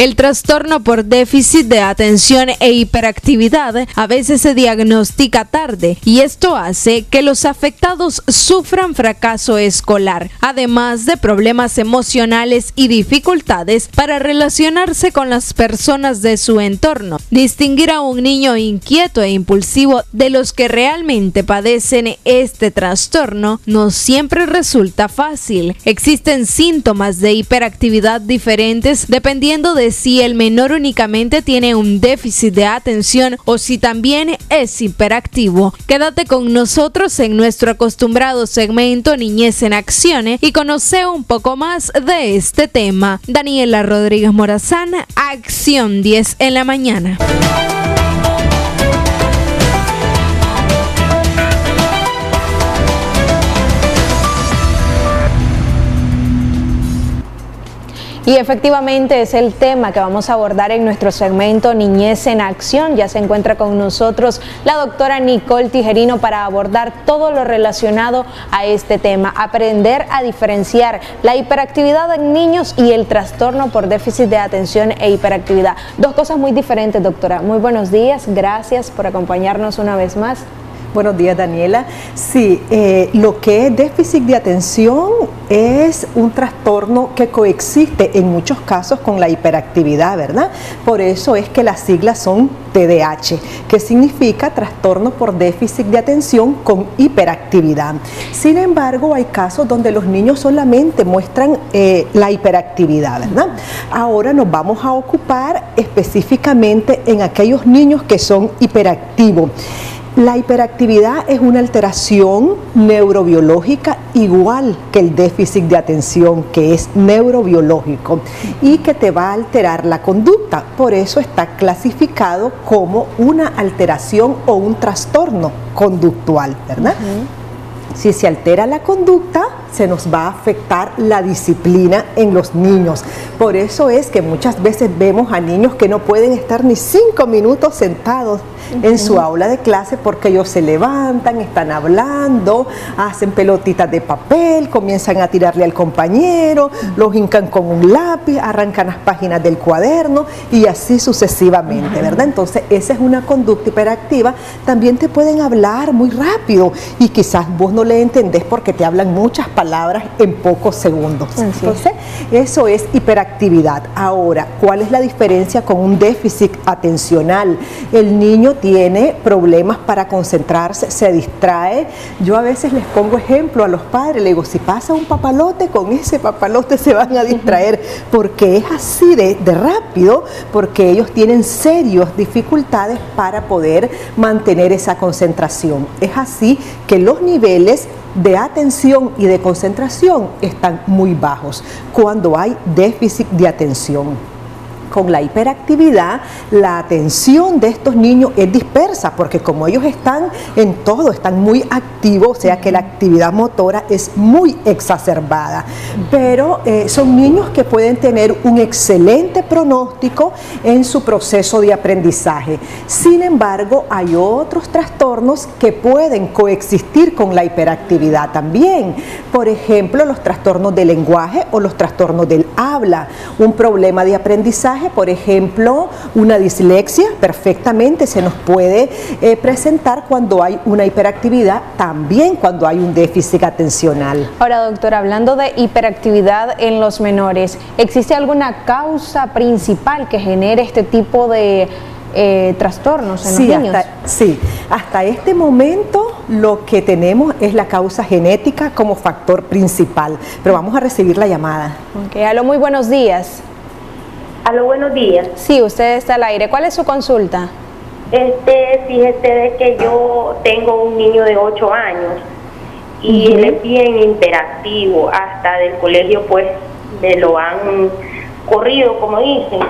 El trastorno por déficit de atención e hiperactividad a veces se diagnostica tarde y esto hace que los afectados sufran fracaso escolar, además de problemas emocionales y dificultades para relacionarse con las personas de su entorno. Distinguir a un niño inquieto e impulsivo de los que realmente padecen este trastorno no siempre resulta fácil. Existen síntomas de hiperactividad diferentes dependiendo de si el menor únicamente tiene un déficit de atención o si también es hiperactivo. Quédate con nosotros en nuestro acostumbrado segmento Niñez en Acción y conoce un poco más de este tema. Daniela Rodríguez Morazán, Acción 10 en la mañana. Y efectivamente es el tema que vamos a abordar en nuestro segmento Niñez en Acción. Ya se encuentra con nosotros la doctora Nicole Tijerino para abordar todo lo relacionado a este tema. Aprender a diferenciar la hiperactividad en niños y el trastorno por déficit de atención e hiperactividad. Dos cosas muy diferentes, doctora. Muy buenos días, gracias por acompañarnos una vez más. Buenos días, Daniela. Sí, lo que es déficit de atención es un trastorno que coexiste en muchos casos con la hiperactividad, ¿verdad? Por eso es que las siglas son TDAH, que significa trastorno por déficit de atención con hiperactividad. Sin embargo, hay casos donde los niños solamente muestran la hiperactividad, ¿verdad? Ahora nos vamos a ocupar específicamente en aquellos niños que son hiperactivos. La hiperactividad es una alteración neurobiológica igual que el déficit de atención, que es neurobiológico y que te va a alterar la conducta. Por eso está clasificado como una alteración o un trastorno conductual, ¿verdad? Si se altera la conducta, se nos va a afectar la disciplina en los niños. Por eso es que muchas veces vemos a niños que no pueden estar ni 5 minutos sentados en su aula de clase porque ellos se levantan, están hablando, hacen pelotitas de papel, comienzan a tirarle al compañero, los hincan con un lápiz, arrancan las páginas del cuaderno y así sucesivamente, ¿verdad? Entonces esa es una conducta hiperactiva. También te pueden hablar muy rápido y quizás vos no le entendés porque te hablan muchas palabras en pocos segundos. Entonces eso es hiperactividad. Ahora, ¿cuál es la diferencia con un déficit atencional? El niño tiene problemas para concentrarse, se distrae. Yo a veces les pongo ejemplo a los padres, le digo, si pasa un papalote, con ese papalote se van a distraer, porque es así de rápido, porque ellos tienen serias dificultades para poder mantener esa concentración. Es así que los niveles de atención y de concentración están muy bajos cuando hay déficit de atención. Con la hiperactividad, la atención de estos niños es dispersa, porque como ellos están en todo, están muy activos, o sea que la actividad motora es muy exacerbada. Pero son niños que pueden tener un excelente pronóstico en su proceso de aprendizaje. Sin embargo, hay otros trastornos que pueden coexistir con la hiperactividad también. Por ejemplo, los trastornos del lenguaje o los trastornos del habla. Un problema de aprendizaje, por ejemplo, una dislexia, perfectamente se nos puede presentar cuando hay una hiperactividad, también cuando hay un déficit atencional. Ahora, doctora, hablando de hiperactividad en los menores, ¿existe alguna causa principal que genere este tipo de trastornos en los niños? Hasta este momento lo que tenemos es la causa genética como factor principal, pero vamos a recibir la llamada. Ok, aló, muy buenos días. Aló, buenos días. Sí, usted está al aire. ¿Cuál es su consulta? Fíjese de que yo tengo un niño de 8 años y él es bien interactivo, hasta del colegio pues me lo han corrido, como dicen.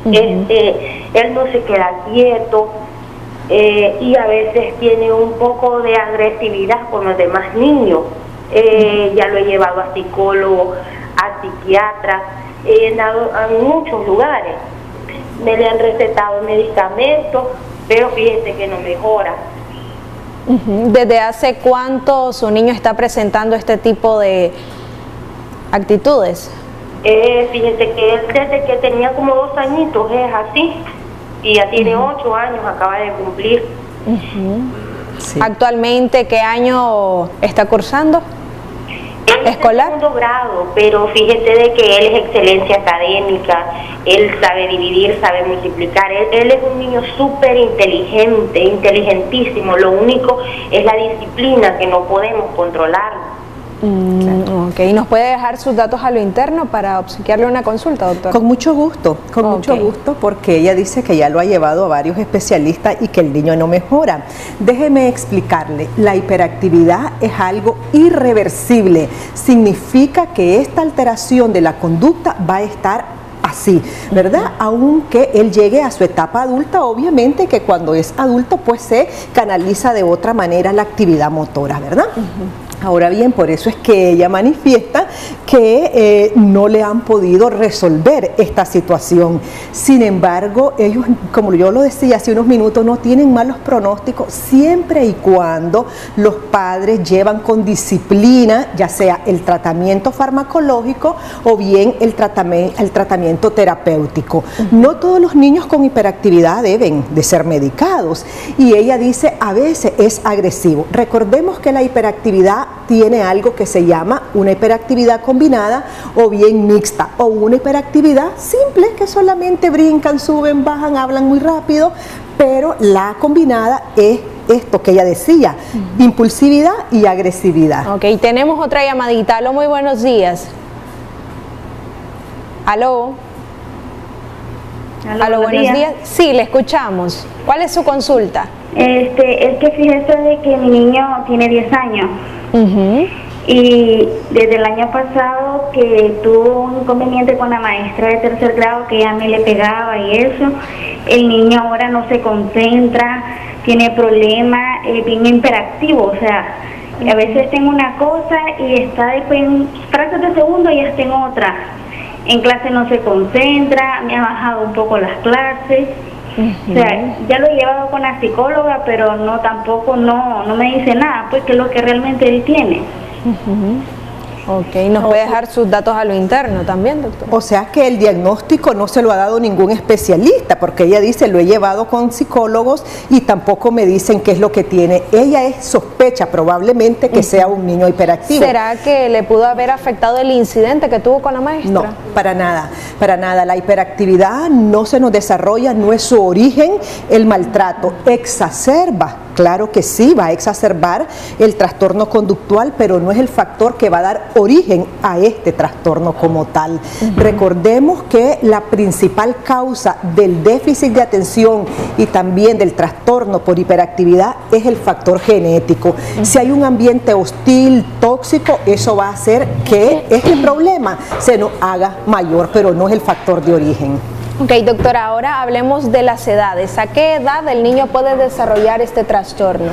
Él no se queda quieto y a veces tiene un poco de agresividad con los demás niños. Ya lo he llevado a psicólogo, a psiquiatra. He andado en muchos lugares, me le han recetado medicamentos, pero fíjese que no mejora. ¿Desde hace cuánto su niño está presentando este tipo de actitudes? Fíjese que él desde que tenía como 2 añitos es así, y ya tiene 8 años, acaba de cumplir. Sí. Actualmente, ¿qué año está cursando? Él ¿Escolar? Es de 2º grado, pero fíjese de que él es excelencia académica, él sabe dividir, sabe multiplicar, él es un niño súper inteligente, inteligentísimo, lo único es la disciplina que no podemos controlar. Ok, ¿nos puede dejar sus datos a lo interno para obsequiarle una consulta, doctor? Con mucho gusto, mucho gusto, porque ella dice que ya lo ha llevado a varios especialistas y que el niño no mejora. Déjeme explicarle, la hiperactividad es algo irreversible, significa que esta alteración de la conducta va a estar así, ¿verdad? Aunque él llegue a su etapa adulta, obviamente que cuando es adulto pues se canaliza de otra manera la actividad motora, ¿verdad? Ahora bien, por eso es que ella manifiesta que no le han podido resolver esta situación. Sin embargo, ellos, como yo lo decía hace unos minutos, no tienen malos pronósticos siempre y cuando los padres llevan con disciplina, ya sea el tratamiento farmacológico o bien el tratamiento terapéutico. No todos los niños con hiperactividad deben de ser medicados, y ella dice a veces es agresivo. Recordemos que la hiperactividad tiene algo que se llama una hiperactividad combinada o bien mixta, o una hiperactividad simple que solamente brincan, suben, bajan, hablan muy rápido, pero la combinada es esto que ella decía, impulsividad y agresividad. Ok, tenemos otra llamadita. Aló, muy buenos días. Aló. Aló, buenos días. Sí, le escuchamos. ¿Cuál es su consulta? Es que fíjese de que mi niño tiene 10 años. Y desde el año pasado que tuvo un inconveniente con la maestra de 3er grado, que ella me le pegaba y eso, el niño ahora no se concentra, tiene problemas, es bien hiperactivo, o sea, a veces tengo una cosa y está después en fracción de segundo y ya está en otra. En clase no se concentra, me ha bajado un poco las clases. O sea, ya lo he llevado con la psicóloga, pero no me dice nada, pues que es lo que realmente él tiene. Ok, ¿nos puede dejar sus datos a lo interno también, doctor? O sea que el diagnóstico no se lo ha dado ningún especialista, porque ella dice, lo he llevado con psicólogos y tampoco me dicen qué es lo que tiene. Ella sospecha probablemente que sea un niño hiperactivo. ¿Será que le pudo haber afectado el incidente que tuvo con la maestra? No, para nada, para nada. La hiperactividad no se nos desarrolla, no es su origen el maltrato. Exacerba, claro que sí, va a exacerbar el trastorno conductual, pero no es el factor que va a dar origen a este trastorno como tal. Recordemos que la principal causa del déficit de atención y también del trastorno por hiperactividad es el factor genético. Si hay un ambiente hostil, tóxico, eso va a hacer que este problema se nos haga mayor, pero no es el factor de origen. Ok, doctora, ahora hablemos de las edades. ¿A qué edad el niño puede desarrollar este trastorno?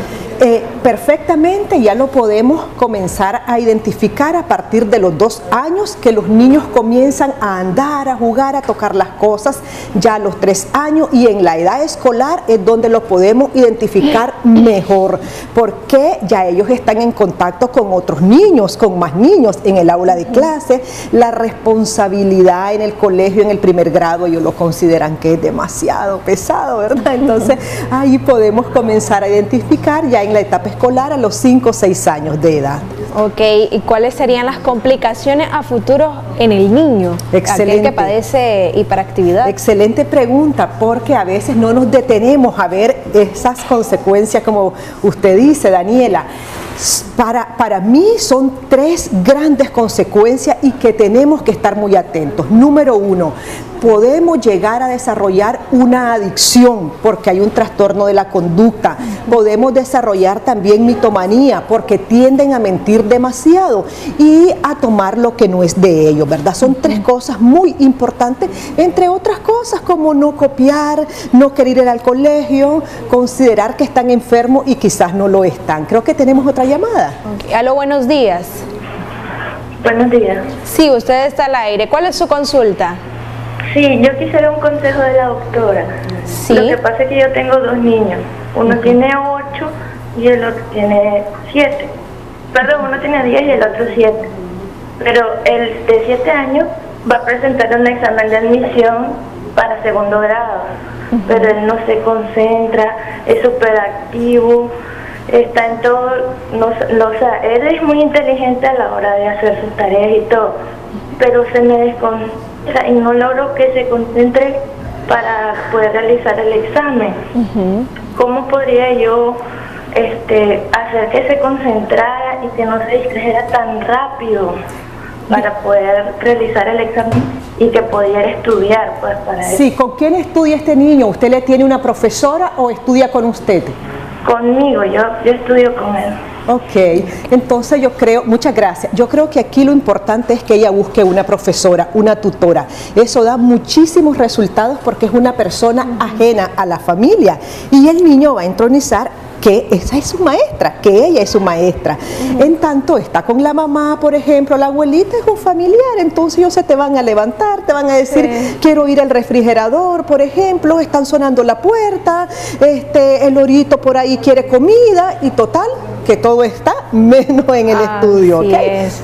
Perfectamente, ya lo podemos comenzar a identificar a partir de los 2 años, que los niños comienzan a andar, a jugar, a tocar las cosas, ya a los 3 años, y en la edad escolar es donde lo podemos identificar mejor, porque ya ellos están en contacto con otros niños, con más niños en el aula de clase. La responsabilidad en el colegio, en el 1er grado, ellos lo consideran que es demasiado pesado, ¿verdad? Entonces ahí podemos comenzar a identificar ya en la etapa escolar a los 5 o 6 años de edad. Ok, ¿y cuáles serían las complicaciones a futuro en el niño? Excelente. Aquel que padece hiperactividad. Excelente pregunta, porque a veces no nos detenemos a ver esas consecuencias, como usted dice, Daniela. Para mí son 3 grandes consecuencias y que tenemos que estar muy atentos. Número 1, podemos llegar a desarrollar una adicción porque hay un trastorno de la conducta. Podemos desarrollar también mitomanía porque tienden a mentir demasiado y a tomar lo que no es de ellos, ¿verdad? Son 3 cosas muy importantes, entre otras cosas como no copiar, no querer ir al colegio, considerar que están enfermos y quizás no lo están. Creo que tenemos otra llamada. Okay. Aló, buenos días. Buenos días. Sí, usted está al aire. ¿Cuál es su consulta? Sí, yo quisiera un consejo de la doctora. Sí. Lo que pasa es que yo tengo 2 niños. Uno tiene 8 y el otro tiene 7. Perdón, uno tiene 10 y el otro 7. Pero el de 7 años va a presentar un examen de admisión para segundo grado, pero él no se concentra, es súper activo, está en todo, o sea, él es muy inteligente a la hora de hacer sus tareas y todo, pero se me desconcentra y no logro que se concentre para poder realizar el examen. ¿Cómo podría yo hacer que se concentrara y que no se distrajera tan rápido para poder realizar el examen y que pudiera estudiar pues para eso? Sí, ¿con quién estudia este niño? ¿Usted le tiene una profesora o estudia con usted? Conmigo, yo estudio con él. Ok, entonces yo creo, muchas gracias, yo creo que aquí lo importante es que ella busque una profesora, una tutora. Eso da muchísimos resultados porque es una persona ajena a la familia y el niño va a entronizar que esa es su maestra, que ella es su maestra. En tanto está con la mamá, por ejemplo, la abuelita es un familiar, entonces ellos se te van a levantar, te van a decir, quiero ir al refrigerador, por ejemplo, están sonando la puerta, el lorito por ahí quiere comida y total, que todo está menos en el estudio. Así es.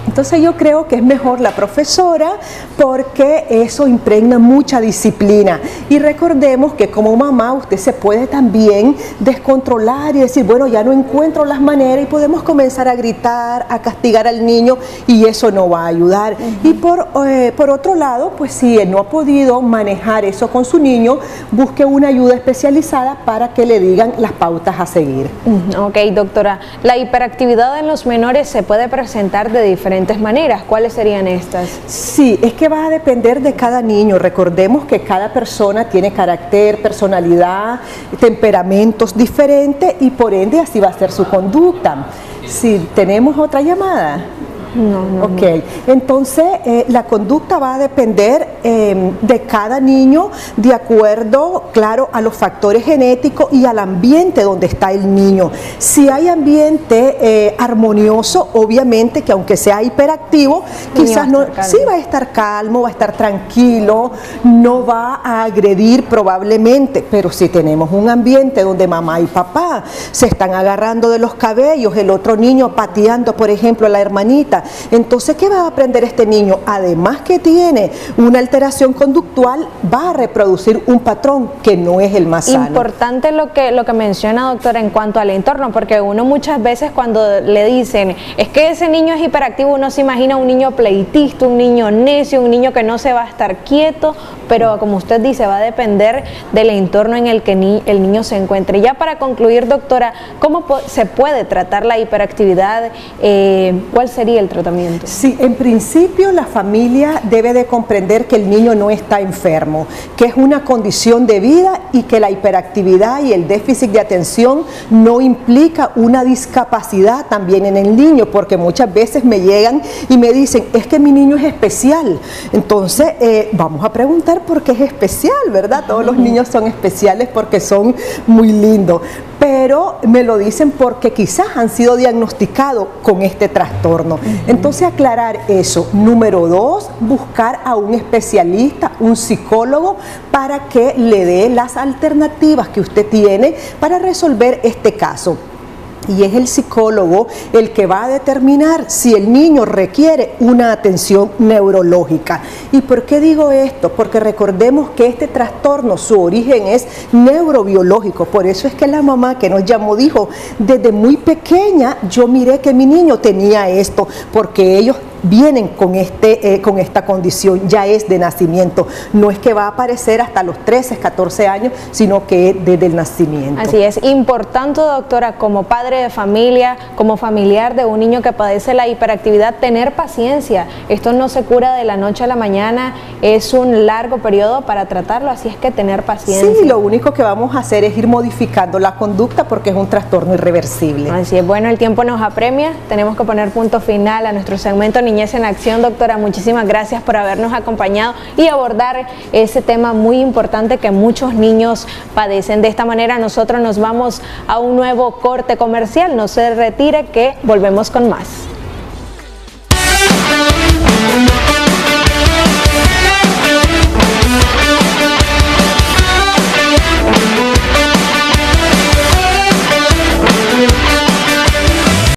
Entonces yo creo que es mejor la profesora porque eso impregna mucha disciplina. Y recordemos que como mamá usted se puede también descontrolar y decir, bueno, ya no encuentro las maneras y podemos comenzar a gritar, a castigar al niño y eso no va a ayudar. Y por otro lado, pues si él no ha podido manejar eso con su niño, busque una ayuda especializada para que le digan las pautas a seguir. Ok, doctora, la hiperactividad en los menores se puede presentar de diferentes maneras. ¿Cuáles serían estas? Sí, es que va a depender de cada niño. Recordemos que cada persona tiene carácter, personalidad, temperamentos diferentes y por ende así va a ser su conducta. Si tenemos otra llamada. No. Ok, entonces la conducta va a depender de cada niño de acuerdo, claro, a los factores genéticos y al ambiente donde está el niño. Si hay ambiente armonioso, obviamente que aunque sea hiperactivo, quizás no, sí va a estar calmo, va a estar tranquilo, no va a agredir probablemente, pero si tenemos un ambiente donde mamá y papá se están agarrando de los cabellos, el otro niño pateando, por ejemplo, a la hermanita, entonces, ¿qué va a aprender este niño? Además que tiene una alteración conductual, va a reproducir un patrón que no es el más sano. Importante lo que menciona, doctora, en cuanto al entorno, porque uno muchas veces cuando le dicen, es que ese niño es hiperactivo, uno se imagina un niño pleitista, un niño necio, un niño que no se va a estar quieto, pero como usted dice, va a depender del entorno en el que el niño se encuentre. Ya para concluir, doctora, ¿cómo se puede tratar la hiperactividad? ¿Cuál sería el tratamiento? Sí, en principio la familia debe de comprender que el niño no está enfermo, que es una condición de vida y que la hiperactividad y el déficit de atención no implica una discapacidad también en el niño, porque muchas veces me llegan y me dicen, es que mi niño es especial. Entonces, vamos a preguntar por qué es especial, ¿verdad? Todos los niños son especiales porque son muy lindos, pero me lo dicen porque quizás han sido diagnosticados con este trastorno. Entonces aclarar eso. Número 2, buscar a un especialista, un psicólogo, para que le dé las alternativas que usted tiene para resolver este caso. Y es el psicólogo el que va a determinar si el niño requiere una atención neurológica. ¿Y por qué digo esto? Porque recordemos que este trastorno, su origen es neurobiológico. Por eso es que la mamá que nos llamó dijo, desde muy pequeña yo miré que mi niño tenía esto, porque ellos vienen con esta condición, ya es de nacimiento, no es que va a aparecer hasta los 13, 14 años, sino que es desde el nacimiento. Así es, importante, doctora, como padre de familia, como familiar de un niño que padece la hiperactividad, tener paciencia. Esto no se cura de la noche a la mañana, es un largo periodo para tratarlo, así es que tener paciencia. Sí, lo único que vamos a hacer es ir modificando la conducta porque es un trastorno irreversible. Así es, bueno, el tiempo nos apremia, tenemos que poner punto final a nuestro segmento Niñez en Acción. Doctora, muchísimas gracias por habernos acompañado y abordar ese tema muy importante que muchos niños padecen. De esta manera nosotros nos vamos a un nuevo corte comercial. No se retire, que volvemos con más.